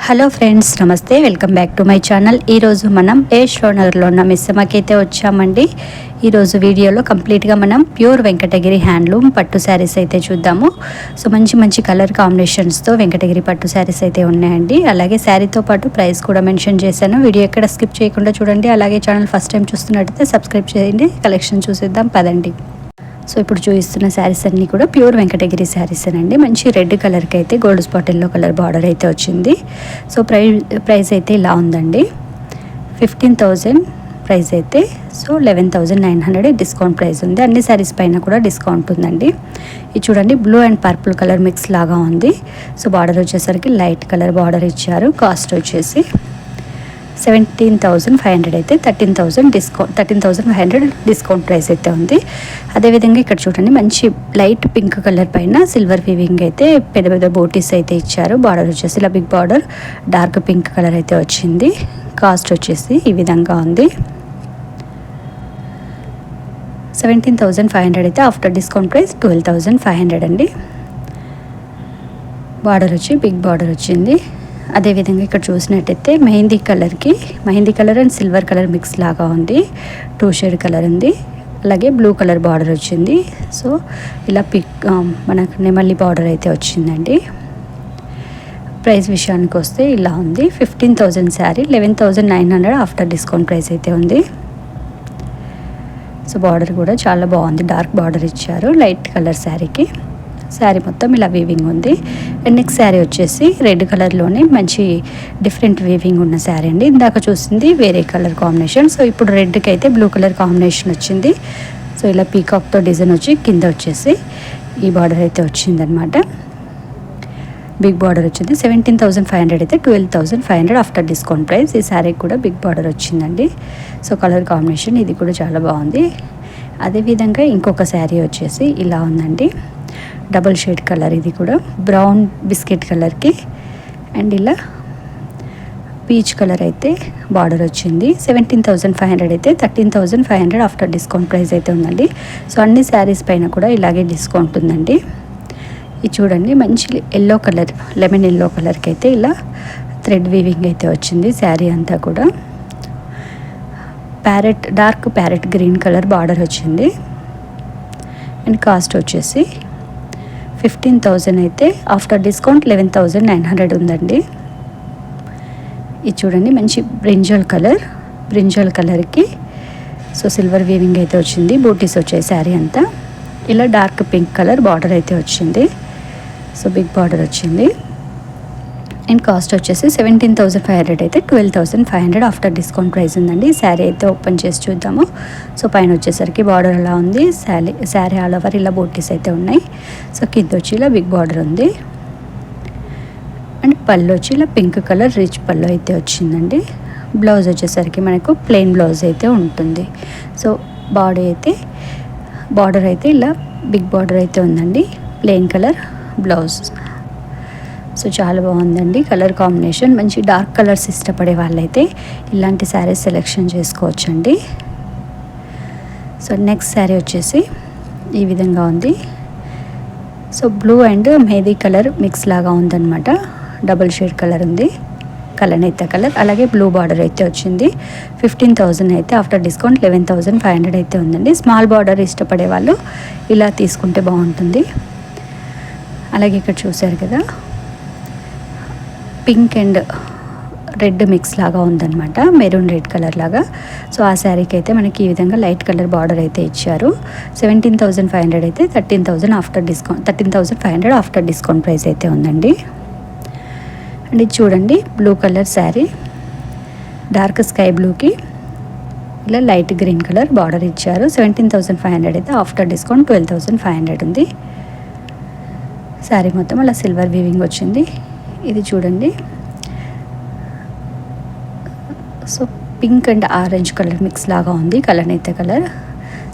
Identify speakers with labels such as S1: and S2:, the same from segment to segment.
S1: Hello friends, నమస్తే. Welcome back to my channel. ఈరోజు మనం షోనగర్లో ఉన్న మిస్సమ్మకి అయితే వచ్చామండి. ఈరోజు వీడియోలో కంప్లీట్గా మనం ప్యూర్ వెంకటగిరి హ్యాండ్లూమ్ పట్టు శారీస్ అయితే చూద్దాము. సో మంచి మంచి కలర్ కాంబినేషన్స్తో వెంకటగిరి పట్టు శారీస్ అయితే ఉన్నాయండి. అలాగే శారీతో పాటు ప్రైస్ కూడా మెన్షన్ చేశాను. వీడియో ఎక్కడ స్కిప్ చేయకుండా చూడండి. అలాగే ఛానల్ ఫస్ట్ టైం చూస్తున్నట్టయితే సబ్స్క్రైబ్ చేయండి. కలెక్షన్ చూసేద్దాం పదండి. సో ఇప్పుడు చూపిస్తున్న శారీస్ అన్నీ కూడా ప్యూర్ వెంకటగిరి శారీస్ అండి. మంచి రెడ్ కలర్కి అయితే gold spot yellow colour border అయితే వచ్చింది. సో ప్రైస్ అయితే ఇలా ఉందండి. 15,000 ప్రైస్ అయితే. సో 11,900 డిస్కౌంట్ ప్రైస్ ఉంది. అన్ని శారీస్ పైన కూడా డిస్కౌంట్ ఉందండి. ఇది చూడండి, blue and purple colour mix లాగా ఉంది. సో బార్డర్ వచ్చేసరికి లైట్ కలర్ బార్డర్ ఇచ్చారు. కాస్ట్ వచ్చేసి 17,500 అయితే 13,500 డిస్కౌంట్ ప్రైస్ అయితే ఉంది. అదేవిధంగా ఇక్కడ చూడండి, మంచి లైట్ పింక్ కలర్ పైన సిల్వర్ వీవింగ్ అయితే పెద్ద పెద్ద బోటీస్ అయితే ఇచ్చారు. బార్డర్ వచ్చేసి ఇలా big border dark pink colour అయితే వచ్చింది. కాస్ట్ వచ్చేసి ఈ విధంగా ఉంది. 17,500 అయితే ఆఫ్టర్ డిస్కౌంట్ ప్రైస్ 12,500 అండి. బార్డర్ వచ్చి బిగ్ బార్డర్ వచ్చింది. అదేవిధంగా ఇక్కడ చూసినట్టయితే mehndi colour and silver colour mix లాగా ఉంది. 2 షేడ్ కలర్ ఉంది. అలాగే బ్లూ కలర్ బార్డర్ వచ్చింది. సో ఇలా మనకు నెమలి బార్డర్ అయితే వచ్చిందండి. ప్రైస్ విషయానికి వస్తే ఇలా ఉంది. 15,000 శారీ 11,900 ఆఫ్టర్ డిస్కౌంట్ ప్రైస్ అయితే ఉంది. సో బార్డర్ కూడా చాలా బాగుంది. డార్క్ బార్డర్ ఇచ్చారు లైట్ కలర్ శారీకి. శారీ మొత్తం ఇలా వీవింగ్ ఉంది. అండ్ నెక్స్ట్ శారీ వచ్చేసి రెడ్ కలర్లోనే మంచి డిఫరెంట్ వీవింగ్ ఉన్న శారీ అండి. ఇందాక చూసింది వేరే కలర్ కాంబినేషన్. సో ఇప్పుడు రెడ్కి అయితే బ్లూ కలర్ కాంబినేషన్ వచ్చింది. సో ఇలా పీకాక్తో డిజైన్ వచ్చి కింద వచ్చేసి ఈ బార్డర్ అయితే వచ్చిందనమాట. బిగ్ బార్డర్ వచ్చింది. 17,500 అయితే 12,500 ఆఫ్టర్ డిస్కౌంట్ ప్రైస్. ఈ శారీకి కూడా బిగ్ బార్డర్ వచ్చిందండి. సో కలర్ కాంబినేషన్ ఇది కూడా చాలా బాగుంది. అదేవిధంగా ఇంకొక శారీ వచ్చేసి ఇలా ఉందండి. డబుల్ షేడ్ కలర్, ఇది కూడా బ్రౌన్ బిస్కెట్ కలర్కి అండ్ ఇలా పీచ్ కలర్ అయితే బార్డర్ వచ్చింది. 17,500 అయితే 13,500 ఆఫ్టర్ డిస్కౌంట్ ప్రైస్ అయితే ఉందండి. సో అన్ని శారీస్ పైన కూడా ఇలాగే డిస్కౌంట్ ఉందండి. ఇది చూడండి, మంచి ఎల్లో కలర్ లెమన్ ఎల్లో కలర్కి అయితే ఇలా థ్రెడ్ వీవింగ్ అయితే వచ్చింది. శారీ అంతా కూడా dark parrot green colour border వచ్చింది. అండ్ కాస్ట్ వచ్చేసి 15,000 అయితే ఆఫ్టర్ డిస్కౌంట్ 11,900 ఉందండి. ఇది చూడండి, మంచి బ్రింజల్ కలర్కి సో సిల్వర్ వీవింగ్ అయితే వచ్చింది. బూటీస్ వచ్చాయి శారీ అంతా. ఇలా డార్క్ పింక్ కలర్ బార్డర్ అయితే వచ్చింది. సో బిగ్ బార్డర్ వచ్చింది. అండ్ కాస్ట్ వచ్చేసి 17,500 అయితే 12,500 ఆఫ్టర్ డిస్కౌంట్ ప్రైస్ ఉందండి. శారీ అయితే ఓపెన్ చేసి చూద్దాము. సో పైన వచ్చేసరికి బార్డర్ అలా ఉంది. శారీ ఆల్ ఓవర్ ఇలా బోటీస్ అయితే ఉన్నాయి. సో కింద వచ్చి ఇలా బిగ్ బార్డర్ ఉంది. అండ్ పళ్ళు వచ్చి ఇలా పింక్ కలర్ రిచ్ పళ్ళు అయితే వచ్చిందండి. బ్లౌజ్ వచ్చేసరికి మనకు ప్లెయిన్ బ్లౌజ్ అయితే ఉంటుంది. సో బార్డర్ అయితే ఇలా బిగ్ బార్డర్ అయితే ఉందండి. Plain colour blouse. సో చాలా బాగుందండి కలర్ కాంబినేషన్. మంచి డార్క్ కలర్స్ ఇష్టపడే వాళ్ళైతే ఇలాంటి శారీస్ సెలెక్షన్ చేసుకోవచ్చండి. సో నెక్స్ట్ శారీ వచ్చేసి ఈ విధంగా ఉంది. So blue and mehndi colour mix లాగా ఉందన్నమాట. డబుల్ షేడ్ కలర్ ఉంది, కలనేత కలర్. అలాగే బ్లూ బార్డర్ అయితే వచ్చింది. 15,000 అయితే ఆఫ్టర్ డిస్కౌంట్ 11,500 అయితే ఉందండి. స్మాల్ బార్డర్ ఇష్టపడే వాళ్ళు ఇలా తీసుకుంటే బాగుంటుంది. అలాగే ఇక్కడ చూసారు కదా, పింక్ అండ్ రెడ్ మిక్స్ లాగా ఉందన్నమాట, మెరూన్ రెడ్ కలర్ లాగా. సో ఆ శారీకి అయితే మనకి ఈ విధంగా లైట్ కలర్ బార్డర్ అయితే ఇచ్చారు. 17,500 అయితే 13,500 ఆఫ్టర్ డిస్కౌంట్ ప్రైస్ అయితే ఉందండి. అండ్ ఇది చూడండి, blue colour sari dark sky బ్లూకి ఇలా లైట్ గ్రీన్ కలర్ బార్డర్ ఇచ్చారు. 17,500 అయితే ఆఫ్టర్ డిస్కౌంట్ 12,500 ఉంది. శారీ మొత్తం అలా సిల్వర్ వీవింగ్ వచ్చింది. ఇది చూడండి, so pink and orange colour mix లాగా ఉంది, కలనేత కలర్.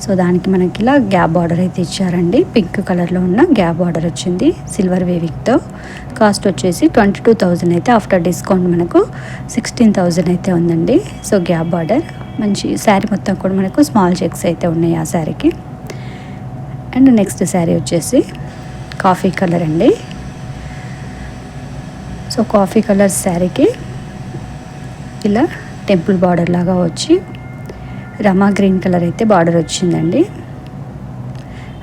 S1: సో దానికి మనకి ఇలా గ్యాప్ బార్డర్ అయితే ఇచ్చారండి. పింక్ కలర్లో ఉన్న గ్యాప్ బార్డర్ వచ్చింది సిల్వర్ వీవింగ్తో. కాస్ట్ వచ్చేసి 22,000 అయితే ఆఫ్టర్ డిస్కౌంట్ మనకు 16,000 అయితే ఉందండి. సో గ్యాప్ బార్డర్ మంచి శారీ మొత్తం కూడా మనకు స్మాల్ చెక్స్ అయితే ఉన్నాయి ఆ శారీకి. అండ్ నెక్స్ట్ శారీ వచ్చేసి కాఫీ కలర్ అండి. సో సో కాఫీ కలర్ శారీకి ఇలా టెంపుల్ బార్డర్ లాగా వచ్చి రమా గ్రీన్ కలర్ అయితే బార్డర్ వచ్చిందండి.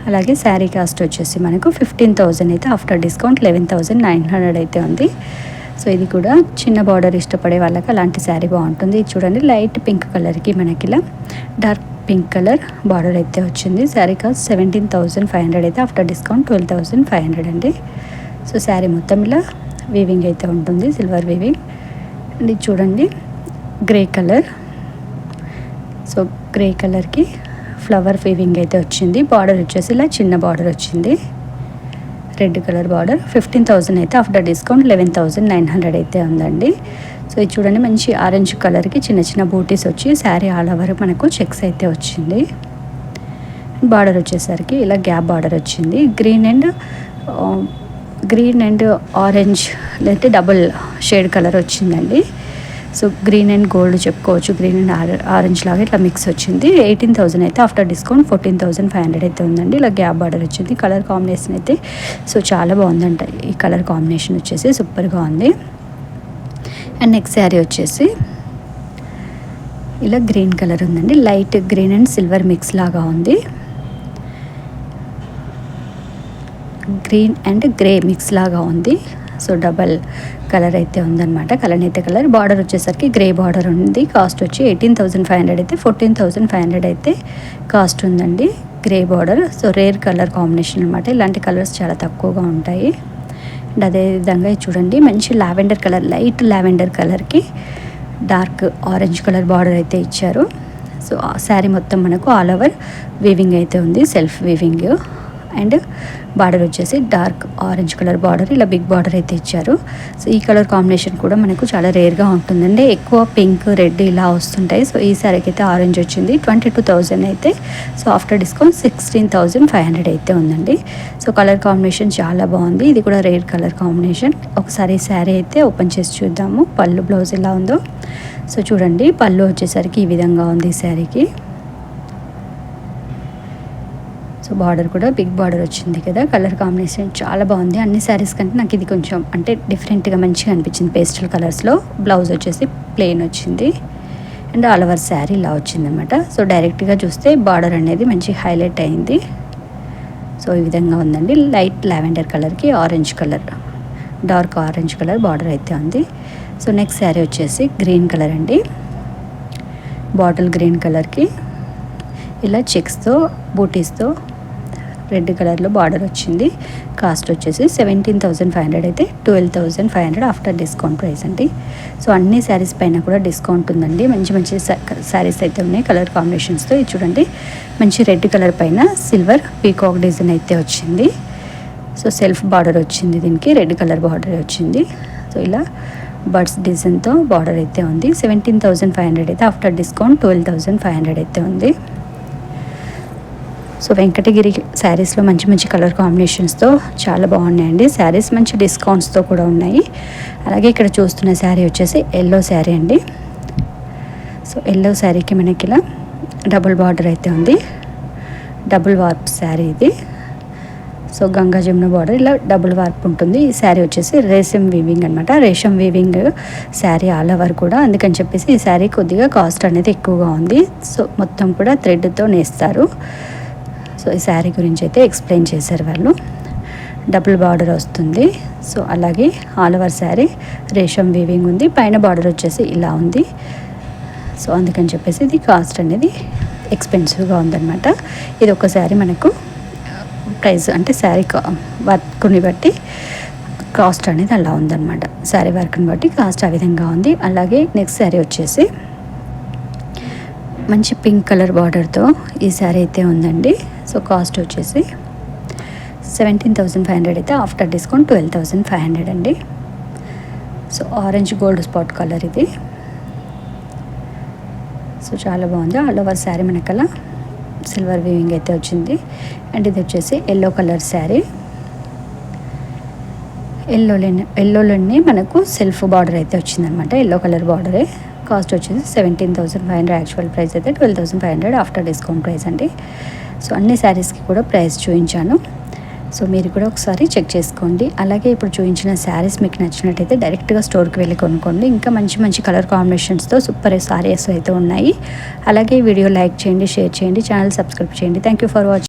S1: అలాగే శారీ కాస్ట్ వచ్చేసి మనకు 15,000 అయితే ఆఫ్టర్ డిస్కౌంట్ 11,900 అయితే ఉంది. సో ఇది కూడా చిన్న బార్డర్ ఇష్టపడే వాళ్ళకి అలాంటి శారీ బాగుంటుంది. ఇది చూడండి లైట్ పింక్ కలర్కి మనకి ఇలా డార్క్ పింక్ కలర్ బార్డర్ అయితే వచ్చింది. శారీ కాస్ట్ 17,500 అయితే ఆఫ్టర్ డిస్కౌంట్ 12,500 అండి. సో శారీ మొత్తం ఇలా వీవింగ్ అయితే ఉంటుంది, సిల్వర్ వీవింగ్. అండ్ ఇది చూడండి గ్రే కలర్. సో గ్రే కలర్కి ఫ్లవర్ వీవింగ్ అయితే వచ్చింది. బార్డర్ వచ్చేసి ఇలా చిన్న బార్డర్ వచ్చింది, రెడ్ కలర్ బార్డర్. 15,000 అయితే ఆఫ్టర్ డిస్కౌంట్ 11,900 అయితే ఉందండి. సో ఇది చూడండి మంచి ఆరెంజ్ కలర్కి చిన్న చిన్న బూటీస్ వచ్చి శారీ ఆల్ ఓవర్ మనకు చెక్స్ అయితే వచ్చింది. బార్డర్ వచ్చేసరికి ఇలా గ్యాప్ బార్డర్ వచ్చింది. గ్రీన్ అండ్ ఆరెంజ్ లేదంటే డబుల్ షేడ్ కలర్ వచ్చిందండి. సో గ్రీన్ అండ్ గోల్డ్ చెప్పుకోవచ్చు, గ్రీన్ అండ్ ఆరెంజ్ లాగా ఇట్లా మిక్స్ వచ్చింది. 18,000 అయితే ఆఫ్టర్ డిస్కౌంట్ 14,500 అయితే ఉందండి. ఇలా గ్యాప్ బార్డర్ వచ్చింది. కలర్ కాంబినేషన్ అయితే సో చాలా బాగుందంట. ఈ కలర్ కాంబినేషన్ వచ్చేసి సూపర్గా ఉంది. అండ్ నెక్స్ట్ శారీ వచ్చేసి ఇలా గ్రీన్ కలర్ ఉందండి, light green and silver mix లాగా ఉంది. గ్రీన్ అండ్ గ్రే మిక్స్ లాగా ఉంది. సో డబల్ కలర్ అయితే ఉందన్నమాట, కలనైతే కలర్. బార్డర్ వచ్చేసరికి గ్రే బార్డర్ ఉంది. కాస్ట్ వచ్చి 18,500 అయితే 14,500 అయితే కాస్ట్ ఉందండి. Grey border. So rare colour combination అనమాట. ఇలాంటి కలర్స్ చాలా తక్కువగా ఉంటాయి. అండ్ అదేవిధంగా చూడండి మంచి లావెండర్ కలర్, లైట్ లావెండర్ కలర్కి డార్క్ ఆరెంజ్ కలర్ బార్డర్ అయితే ఇచ్చారు. సో శారీ మొత్తం మనకు ఆల్ ఓవర్ వీవింగ్ అయితే ఉంది, సెల్ఫ్ వీవింగ్. అండ్ బార్డర్ వచ్చేసి డార్క్ ఆరెంజ్ కలర్ బార్డర్, ఇలా బిగ్ బార్డర్ అయితే ఇచ్చారు. సో ఈ కలర్ కాంబినేషన్ కూడా మనకు చాలా రేర్గా ఉంటుందండి. ఎక్కువ పింక్ రెడ్ ఇలా వస్తుంటాయి. సో ఈ శారీకి అయితే ఆరెంజ్ వచ్చింది. 22,000 అయితే సో ఆఫ్టర్ డిస్కౌంట్ 16,500 అయితే ఉందండి. సో కలర్ కాంబినేషన్ చాలా బాగుంది. ఇది కూడా రేర్ కలర్ కాంబినేషన్. ఒకసారి శారీ అయితే ఓపెన్ చేసి చూద్దాము పళ్ళు బ్లౌజ్ ఎలా ఉందో. సో చూడండి పళ్ళు వచ్చేసరికి ఈ విధంగా ఉంది ఈ శారీకి. సో బార్డర్ కూడా బిగ్ బార్డర్ వచ్చింది కదా. కలర్ కాంబినేషన్ చాలా బాగుంది. అన్ని శారీస్ కంటే నాకు ఇది కొంచెం అంటే డిఫరెంట్గా మంచిగా అనిపించింది. పేస్టల్ కలర్స్లో బ్లౌజ్ వచ్చేసి ప్లెయిన్ వచ్చింది అండ్ ఆల్ ఓవర్ శారీ ఇలా వచ్చిందనమాట. సో డైరెక్ట్గా చూస్తే బార్డర్ అనేది మంచి హైలైట్ అయింది. సో ఈ విధంగా ఉందండి. లైట్ లావెండర్ కలర్కి orange colour, dark orange colour border అయితే ఉంది. సో నెక్స్ట్ శారీ వచ్చేసి గ్రీన్ కలర్ అండి. బాటిల్ గ్రీన్ కలర్కి ఇలా చెక్స్తో బూటీస్తో రెడ్ కలర్లో బార్డర్ వచ్చింది. కాస్ట్ వచ్చేసి 17,500 అయితే 12,500 ఆఫ్టర్ డిస్కౌంట్ ప్రైస్ అండి. సో అన్ని శారీస్ పైన కూడా డిస్కౌంట్ ఉందండి. మంచి మంచి శారీస్ అయితే ఉన్నాయి కలర్ కాంబినేషన్స్తో. ఇది చూడండి మంచి రెడ్ కలర్ పైన సిల్వర్ పీకాక్ డిజైన్ అయితే వచ్చింది. సో సెల్ఫ్ బార్డర్ వచ్చింది, దీనికి రెడ్ కలర్ బార్డర్ వచ్చింది. సో ఇలా బర్డ్స్ డిజైన్తో బార్డర్ అయితే ఉంది. 17,500 అయితే ఆఫ్టర్ డిస్కౌంట్ 12,500 అయితే ఉంది. సో వెంకటగిరి శారీస్లో మంచి మంచి కలర్ కాంబినేషన్స్తో చాలా బాగున్నాయండి శారీస్. మంచి డిస్కౌంట్స్తో కూడా ఉన్నాయి. అలాగే ఇక్కడ చూస్తున్న శారీ వచ్చేసి ఎల్లో శారీ అండి. సో ఎల్లో శారీకి మనకి ఇలా డబుల్ బార్డర్ అయితే ఉంది, డబుల్ వార్ప్ శారీ ఇది. సో గంగా జమున బార్డర్ ఇలా డబుల్ వార్ప్ ఉంటుంది. ఈ శారీ వచ్చేసి రేషం వీవింగ్ అనమాట, రేషం వీవింగ్ శారీ ఆల్ ఓవర్ కూడా. అందుకని చెప్పేసి ఈ శారీ కొద్దిగా కాస్ట్ అనేది ఎక్కువగా ఉంది. సో మొత్తం కూడా థ్రెడ్తో నేస్తారు. సో ఈ శారీ గురించి అయితే ఎక్స్ప్లెయిన్ చేశారు వాళ్ళు. డబుల్ బార్డర్ వస్తుంది. సో అలాగే ఆల్ ఓవర్ శారీ రేషం వీవింగ్ ఉంది. పైన బార్డర్ వచ్చేసి ఇలా ఉంది. సో అందుకని చెప్పేసి ఇది కాస్ట్ అనేది ఎక్స్పెన్సివ్గా ఉందన్నమాట. ఇది ఒక శారీ మనకు ప్రైస్ అంటే శారీ వర్క్ని బట్టి కాస్ట్ అనేది అలా ఉందన్నమాట. శారీ వర్క్ని బట్టి కాస్ట్ ఆ విధంగా ఉంది. అలాగే నెక్స్ట్ శారీ వచ్చేసి మంచి పింక్ కలర్ బార్డర్తో ఈ శారీ అయితే ఉందండి. సో కాస్ట్ వచ్చేసి 17,500 అయితే ఆఫ్టర్ డిస్కౌంట్ 12,500 అండి. So orange gold spot colour ఇది. సో చాలా బాగుంది. ఆల్ ఓవర్ శారీ మనకలా సిల్వర్ వీవింగ్ అయితే వచ్చింది. అండ్ ఇది వచ్చేసి ఎల్లో కలర్ శారీ. ఎల్లోలోనే మనకు సెల్ఫ్ బార్డర్ అయితే వచ్చిందనమాట, ఎల్లో కలర్ బార్డరే. కాస్ట్ వచ్చేసి 17,500, యాక్చువల్ ప్రైస్ అయితే 12,500 ఆఫ్టర్ డిస్కౌంట్ ప్రైస్ అండి. సో అన్ని శారీస్కి కూడా ప్రైస్ చూపించాను. సో మీరు కూడా ఒకసారి చెక్ చేసుకోండి. అలాగే ఇప్పుడు చూపించిన శారీస్ మీకు నచ్చినట్టయితే డైరెక్ట్గా స్టోర్కి వెళ్ళి కొనుక్కోండి. ఇంకా మంచి మంచి కలర్ కాంబినేషన్స్తో సూపర్ శారీస్ అయితే ఉన్నాయి. అలాగే వీడియో లైక్ చేయండి, షేర్ చేయండి, ఛానల్ సబ్స్క్రైబ్ చేయండి. Thank you for watching.